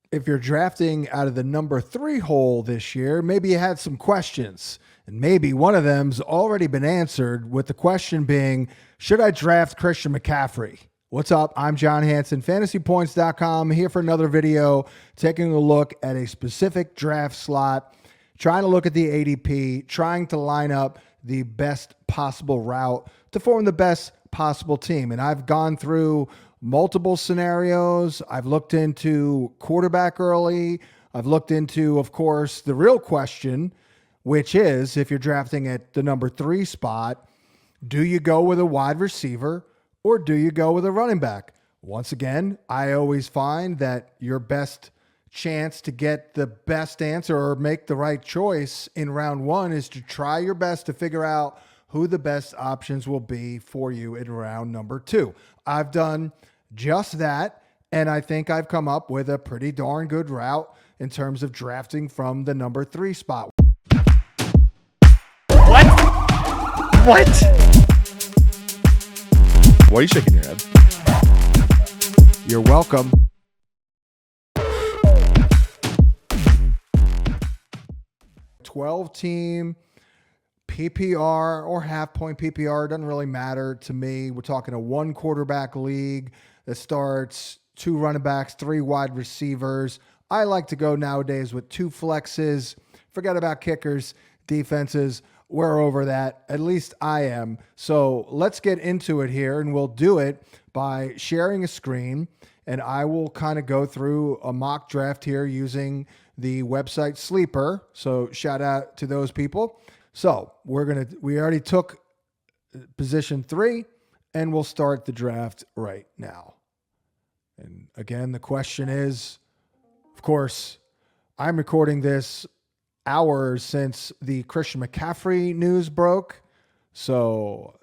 if you're drafting out of the number 3 hole this year, maybe you had some questions. And maybe one of them's already been answered, with the question being, should I draft Christian McCaffrey? What's up? I'm John Hansen, FantasyPoints.com, here for another video, taking a look at a specific draft slot, trying to look at the ADP, trying to line up the best possible route to form the best possible team. And I've gone through multiple scenarios. I've looked into quarterback early. I've looked into, of course, the real question, which is, if you're drafting at the number 3 spot, do you go with a wide receiver or do you go with a running back? Once again, I always find that your best chance to get the best answer or make the right choice in round 1 is to try your best to figure out who the best options will be for you in round number 2. I've done just that, and I think I've come up with a pretty darn good route in terms of drafting from the number 3 spot. What? Why are you shaking your head? You're welcome. Team PPR or half point PPR, doesn't really matter to me. We're talking a 1 quarterback league that starts 2 running backs, 3 wide receivers. I like to go nowadays with 2 flexes. Forget about kickers, defenses. We're over that. At least I am. So let's get into it here, and we'll do it by sharing a screen, and I will kind of go through a mock draft here using the website Sleeper. So shout out to those people. So we already took position 3, and we'll start the draft right now. And again, the question is, of course, I'm recording this hours since the Christian McCaffrey news broke. So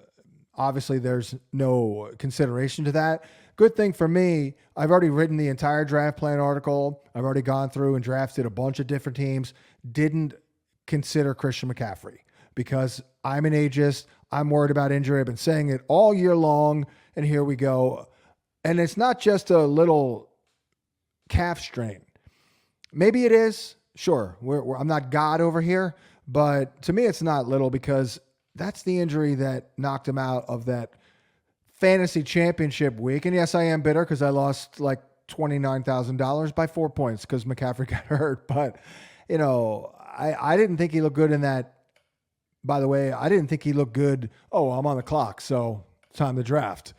obviously there's no consideration to that. Good thing for me, I've already written the entire draft plan article. I've already gone through and drafted a bunch of different teams. Didn't consider Christian McCaffrey because I'm an ageist. I'm worried about injury. I've been saying it all year long, and here we go. And it's not just a little calf strain. Maybe it is. Sure, I'm not God over here, but to me it's not little, because that's the injury that knocked him out of that fantasy championship week. And yes, I am bitter because I lost like $29,000 by 4 points because McCaffrey got hurt. But, you know, I didn't think he looked good in that. By the way, I didn't think he looked good. Oh, I'm on the clock, so time to draft.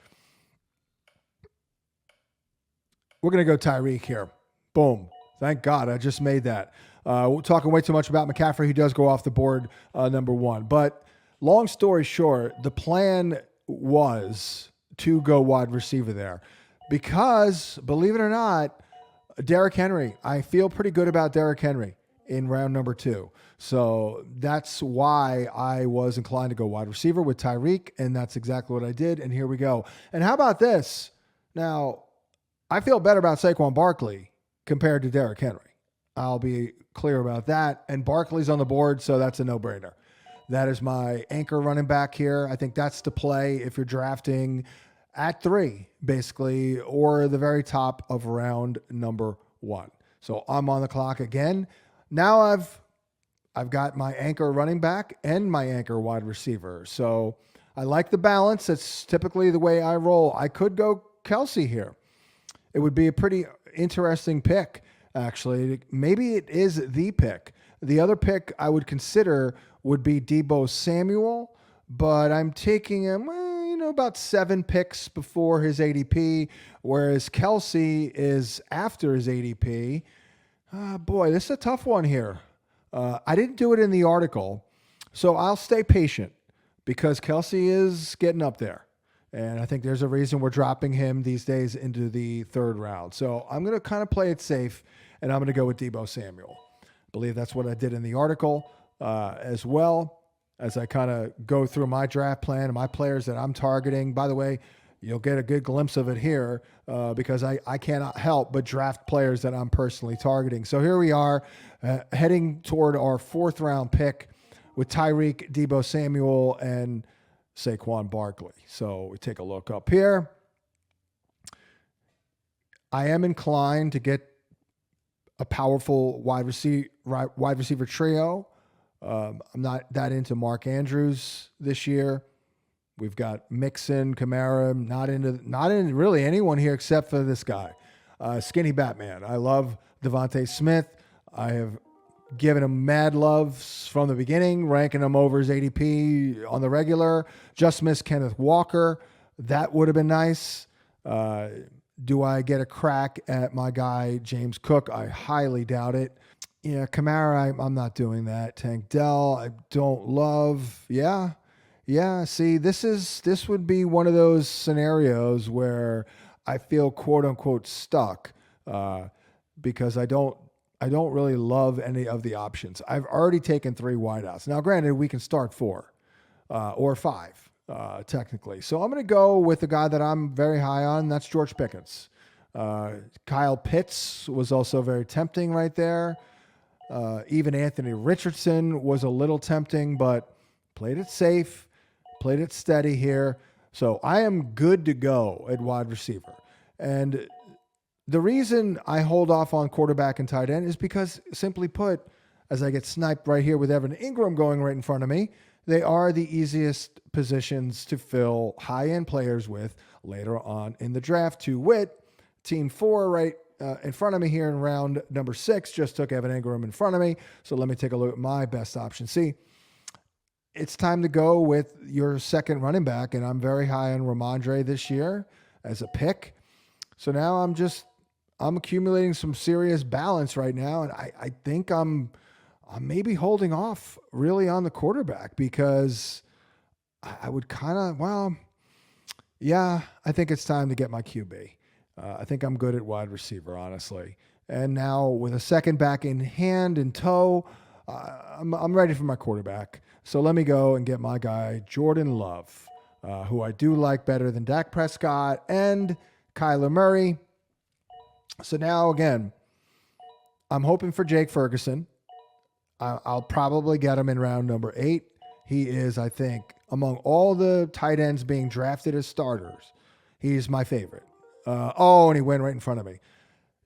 We're going to go Tyreek here. Boom. Thank God I just made that. We're talking way too much about McCaffrey. He does go off the board number 1. But long story short, the plan was to go wide receiver there because, believe it or not, Derrick Henry, I feel pretty good about Derrick Henry in round number 2. So that's why I was inclined to go wide receiver with Tyreek, and that's exactly what I did. And here we go. And how about this? Now, I feel better about Saquon Barkley compared to Derrick Henry. I'll be clear about that. And Barkley's on the board, so that's a no-brainer. That is my anchor running back here. I think that's the play if you're drafting at 3, basically, or the very top of round number 1. So I'm on the clock again. Now I've got my anchor running back and my anchor wide receiver. So I like the balance. It's typically the way I roll. I could go Kelsey here. It would be a pretty interesting pick, actually. Maybe it is the pick. The other pick I would consider would be Deebo Samuel, but I'm taking him, about 7 picks before his ADP, whereas Kelsey is after his ADP. Boy, this is a tough one here. I didn't do it in the article, so I'll stay patient because Kelsey is getting up there. And I think there's a reason we're dropping him these days into the 3rd round. So I'm going to kind of play it safe, and I'm going to go with Deebo Samuel. I believe that's what I did in the article as well, as I kind of go through my draft plan and my players that I'm targeting. By the way, you'll get a good glimpse of it here because I cannot help but draft players that I'm personally targeting. So here we are heading toward our 4th round pick with Tyreek, Deebo Samuel, and Saquon Barkley. So we take a look up here. I am inclined to get a powerful wide receiver trio. I'm not that into Mark Andrews this year. We've got Mixon, Kamara, not into really anyone here except for this guy, Skinny Batman. I love DeVonta Smith. I have given him mad love from the beginning, ranking him over his ADP on the regular. Just missed Kenneth Walker. That would have been nice. Do I get a crack at my guy, James Cook? I highly doubt it. Yeah, Kamara, I'm not doing that. Tank Dell, I don't love. Yeah. See, this would be one of those scenarios where I feel quote unquote stuck because I don't really love any of the options. I've already taken 3 wideouts. Now, granted, we can start 4 or 5 technically. So I'm going to go with the guy that I'm very high on. That's George Pickens. Kyle Pitts was also very tempting right there. Even Anthony Richardson was a little tempting, but played it safe, played it steady here. So I am good to go at wide receiver. And the reason I hold off on quarterback and tight end is because, simply put, as I get sniped right here with Evan Ingram going right in front of me, they are the easiest positions to fill high-end players with later on in the draft. To wit, Team 4 right in front of me here in round number 6 just took Evan Ingram in front of me. So let me take a look at my best option. See, it's time to go with your second running back, and I'm very high on Rhamondre this year as a pick. So now I'm accumulating some serious balance right now, and I think I'm maybe holding off really on the quarterback because I would kind of, I think it's time to get my QB. I think I'm good at wide receiver, honestly. And now with a second back in hand and tow, I'm ready for my quarterback. So let me go and get my guy, Jordan Love, who I do like better than Dak Prescott and Kyler Murray. So now, again, I'm hoping for Jake Ferguson. I'll probably get him in round number 8. He is, I think, among all the tight ends being drafted as starters, he's my favorite. And he went right in front of me.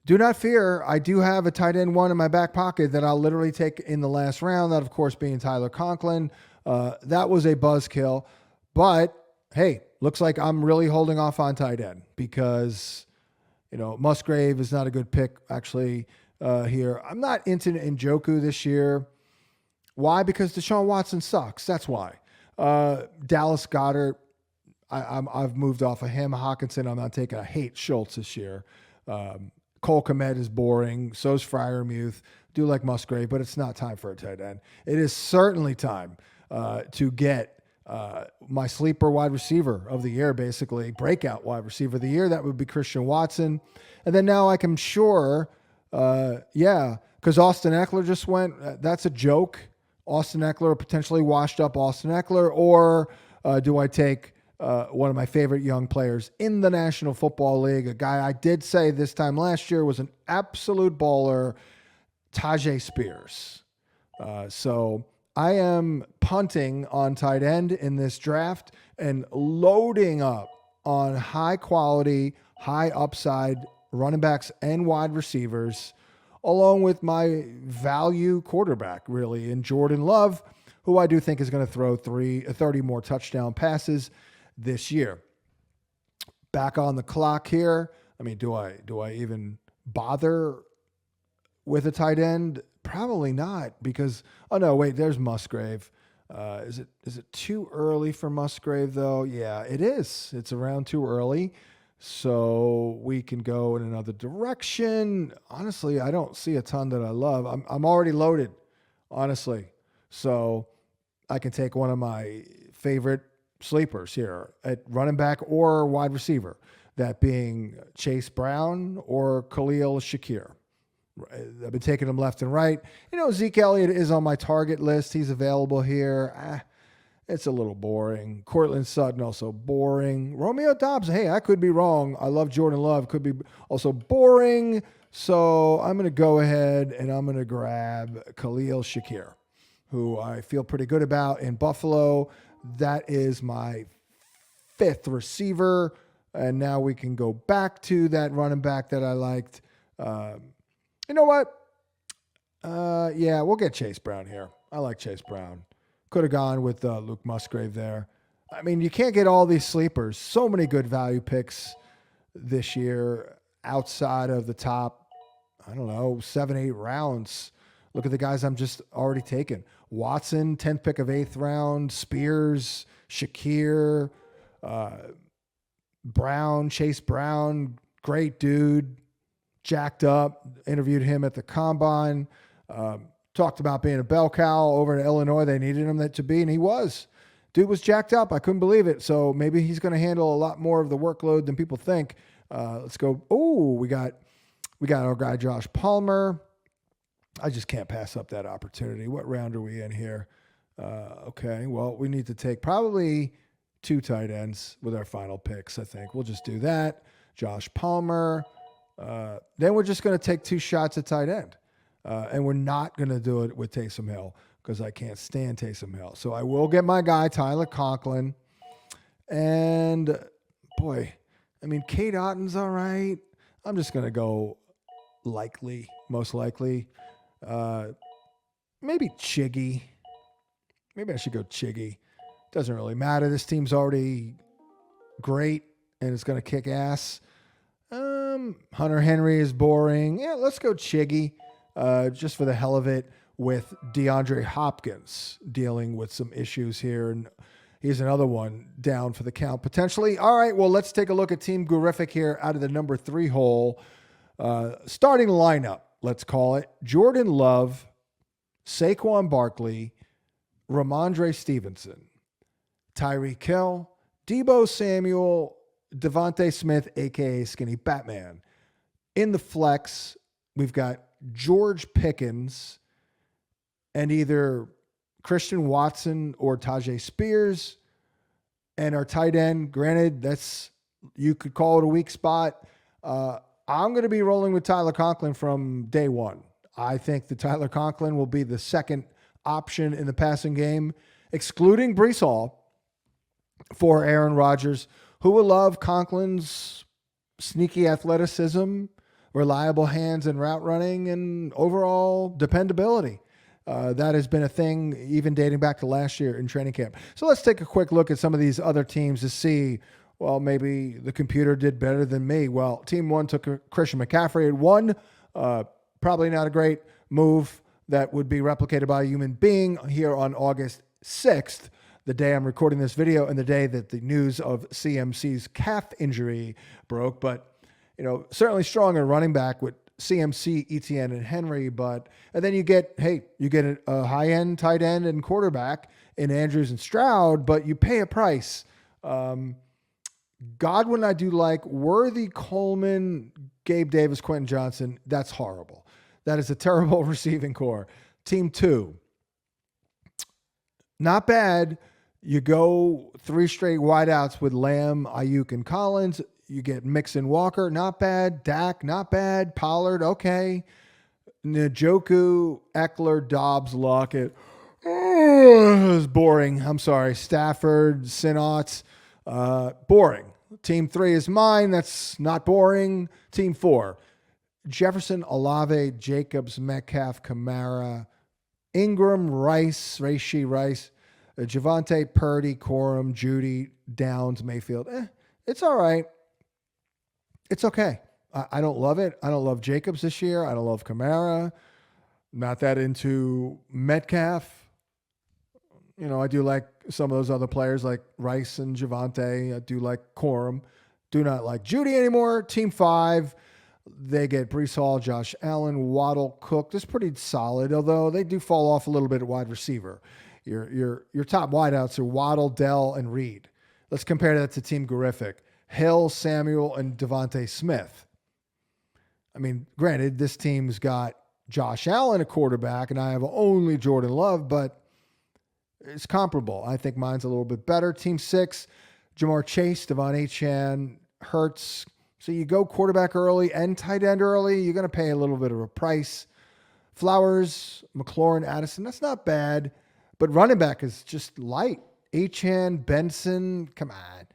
Do not fear. I do have a tight end 1 in my back pocket that I'll literally take in the last round. That, of course, being Tyler Conklin. That was a buzzkill. But, hey, looks like I'm really holding off on tight end because, Musgrave is not a good pick, actually, here. I'm not into Njoku this year. Why? Because Deshaun Watson sucks. That's why. Dallas Goedert, I've moved off of him. Hawkinson, I'm not taking. I hate Schultz this year. Cole Kmet is boring. So's Freiermuth. Do like Musgrave, but it's not time for a tight end. It is certainly time to get my sleeper wide receiver of the year, basically breakout wide receiver of the year. That would be Christian Watson. And then now I'm sure, because Austin Eckler just went. That's a joke. Austin Eckler, potentially washed up Austin Eckler, or do I take one of my favorite young players in the National Football League, a guy I did say this time last year was an absolute baller, Tyjae Spears. So I am punting on tight end in this draft and loading up on high quality, high upside running backs and wide receivers, along with my value quarterback, really, in Jordan Love, who I do think is going to throw 30 more touchdown passes this year. Back on the clock here. I mean, do I even bother with a tight end? Probably not, because there's Musgrave. Is it too early for Musgrave though? Yeah, it is. It's around too early. So we can go in another direction. Honestly, I don't see a ton that I love. I'm already loaded, honestly. So I can take one of my favorite sleepers here at running back or wide receiver, that being Chase Brown or Khalil Shakir. I've been taking them left and right. Zeke Elliott is on my target list. He's available here. It's a little boring. Cortland Sutton, also boring. Romeo Doubs, hey, I could be wrong. I love Jordan Love. Could be also boring. So I'm going to go ahead and I'm going to grab Khalil Shakir, who I feel pretty good about in Buffalo. That is my 5th receiver. And now we can go back to that running back that I liked. You know what? Yeah, we'll get Chase Brown here. I like Chase Brown. Could have gone with Luke Musgrave there. I mean, you can't get all these sleepers. So many good value picks this year outside of the top, I don't know, 7-8 rounds. Look at the guys I'm just already taking. Watson, 10th pick of 8th round. Spears, Shakir, Brown, Chase Brown, great dude, jacked up. Interviewed him at the Combine. Talked about being a bell cow over in Illinois. They needed him to be, and he was. Dude was jacked up. I couldn't believe it. So maybe he's going to handle a lot more of the workload than people think. Let's go. Oh, we got our guy Josh Palmer. I just can't pass up that opportunity. What round are we in here? Okay, well, we need to take probably 2 tight ends with our final picks, I think. We'll just do that. Josh Palmer. Then we're just going to take 2 shots at tight end. And we're not going to do it with Taysom Hill because I can't stand Taysom Hill. So I will get my guy, Tyler Conklin. And, boy, I mean, Kate Otton's all right. I'm just going to go most likely. Maybe Chiggy. Maybe I should go Chiggy. Doesn't really matter. This team's already great, and it's going to kick ass. Hunter Henry is boring. Yeah, let's go Chiggy. Just for the hell of it, with DeAndre Hopkins dealing with some issues here. And here's another one down for the count potentially. All right, well, let's take a look at Team Gurific here out of the number 3 hole. Starting lineup, let's call it. Jordan Love, Saquon Barkley, Rhamondre Stevenson, Tyreek Hill, Deebo Samuel, DeVonta Smith, a.k.a. Skinny Batman. In the flex, we've got George Pickens and either Christian Watson or Tyjae Spears. And our tight end, granted, you could call it a weak spot. I'm going to be rolling with Tyler Conklin from day one. I think that Tyler Conklin will be the second option in the passing game, excluding Breece Hall, for Aaron Rodgers, who will love Conklin's sneaky athleticism, reliable hands and route running, and overall dependability. That has been a thing even dating back to last year in training camp. So let's take a quick look at some of these other teams to see, well, maybe the computer did better than me. Well, Team 1 took Christian McCaffrey at 1. Probably not a great move that would be replicated by a human being here on August 6th, the day I'm recording this video and the day that the news of CMC's calf injury broke. But certainly stronger running back with CMC, Etienne, and Henry. And then you get a high-end tight end and quarterback in Andrews and Stroud, but you pay a price. Godwin, I do like. Worthy, Coleman, Gabe Davis, Quentin Johnson. That's horrible. That is a terrible receiving core. Team 2. Not bad. You go 3 straight wideouts with Lamb, Ayuk, and Collins. You get Mixon, Walker, not bad. Dak, not bad. Pollard, okay. Njoku, Eckler, Dobbs, Lockett. It was boring. I'm sorry. Stafford, Sinot, boring. Team 3 is mine. That's not boring. Team 4, Jefferson, Olave, Jacobs, Metcalf, Kamara, Ingram, Rice, Javonte, Purdy, Corum, Judy, Downs, Mayfield. It's all right. It's okay. I don't love it. I don't love Jacobs this year. I don't love Kamara. Not that into Metcalf. I do like some of those other players like Rice and Javonte. I do like Corum. Do not like Judy anymore. Team 5, they get Breece Hall, Josh Allen, Waddle, Cook. That's pretty solid, although they do fall off a little bit at wide receiver. Your top wideouts are Waddle, Dell, and Reed. Let's compare that to Team Gurific. Hill, Samuel, and DeVonta Smith. I mean, granted, this team's got Josh Allen, a quarterback, and I have only Jordan Love, but it's comparable. I think mine's a little bit better. Team 6, Jamar Chase, Devon Achane, Hurts. So you go quarterback early and tight end early, you're going to pay a little bit of a price. Flowers, McLaurin, Addison, that's not bad, but running back is just light. Achane, Benson, come on.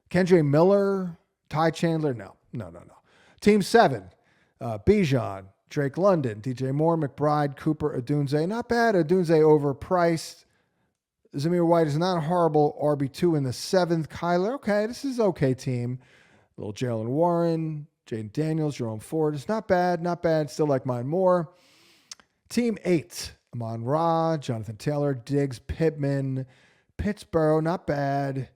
Kendre Miller, Ty Chandler, no. Team 7, Bijan, Drake London, DJ Moore, McBride, Cooper, Odunze. Not bad. Odunze overpriced. Zamir White is not a horrible RB2 in the 7th. Kyler, okay, this is okay team. Little Jalen Warren, Jaden Daniels, Jerome Ford. It's not bad, not bad. Still like mine more. Team 8, Amon-Ra, Jonathan Taylor, Diggs, Pittman, Pittsburgh, not bad.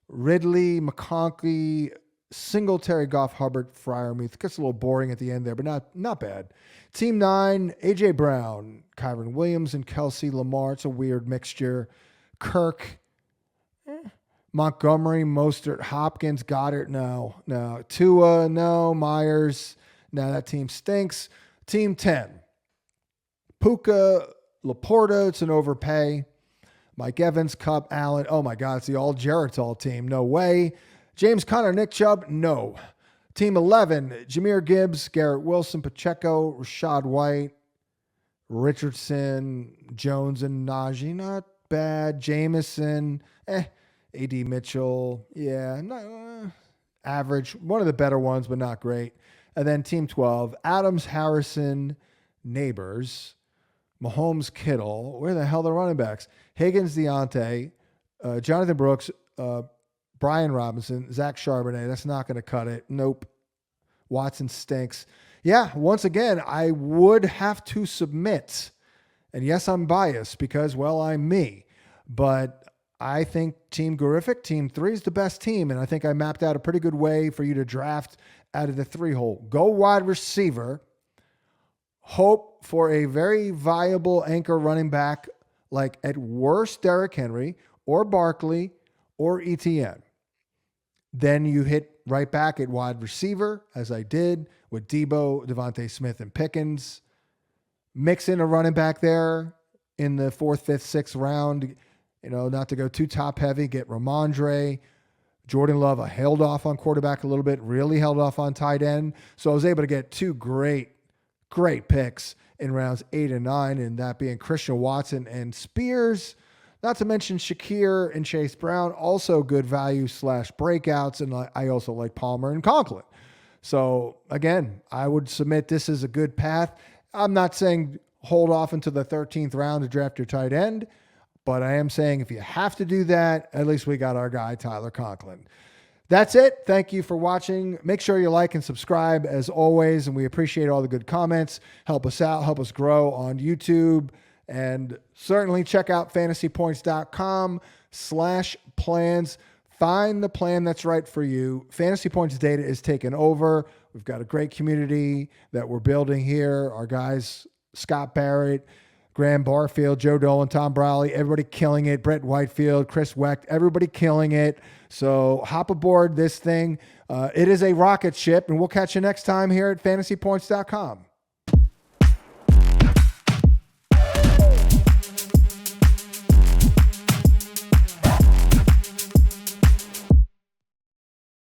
Ridley, McConkey, Singletary, Goff, Hubbard, Freiermuth. Gets a little boring at the end there, but not bad. Team 9, A.J. Brown, Kyron Williams, and Kelsey Lamar. It's a weird mixture. Kirk, Montgomery, Mostert, Hopkins, Goddard, no. Tua, no. Myers, no, that team stinks. Team 10, Puka, Laporta, it's an overpay. Mike Evans, Cup, Allen, oh my God, it's the all Geritol team, no way. James Conner, Nick Chubb, no. Team 11, Jahmyr Gibbs, Garrett Wilson, Pacheco, Rashad White, Richardson, Jones, and Najee, not bad. Jameson, AD Mitchell, yeah, average. One of the better ones, but not great. And then Team 12, Adams, Harrison, Neighbors, Mahomes, Kittle. Where the hell are the running backs? Higgins, Deontay, Jonathan Brooks, Brian Robinson, Zach Charbonnet. That's not going to cut it. Nope. Watson stinks. Yeah, once again, I would have to submit. And yes, I'm biased because, well, I'm me. But I think Team Gorific, Team 3 is the best team. And I think I mapped out a pretty good way for you to draft out of the 3-hole. Go wide receiver. Hope for a very viable anchor running back, like at worst Derrick Henry or Barkley or ETN. Then you hit right back at wide receiver, as I did with Deebo, DeVonta Smith, and Pickens. Mix in a running back there in the 4th, 5th, 6th round, not to go too top heavy. Get Rhamondre. Jordan Love, I held off on quarterback a little bit, really held off on tight end. So I was able to get 2 great picks in rounds 8 and 9, and that being Christian Watson and Spears. Not to mention Shakir and Chase Brown, also good value / breakouts. And I also like Palmer and Conklin. So again, I would submit this is a good path. I'm not saying hold off until the 13th round to draft your tight end, but I am saying if you have to do that, at least we got our guy, Tyler Conklin. That's it. Thank you for watching. Make sure you like and subscribe as always, and we appreciate all the good comments. Help us out, help us grow on YouTube. And certainly check out fantasypoints.com/plans. Find the plan that's right for you. Fantasy Points data is taken over. We've got a great community that we're building here. Our guys, Scott Barrett, Graham Barfield, Joe Dolan, Tom Browley, everybody killing it. Brett Whitefield, Chris Wecht, everybody killing it. So hop aboard this thing. It is a rocket ship, and we'll catch you next time here at fantasypoints.com.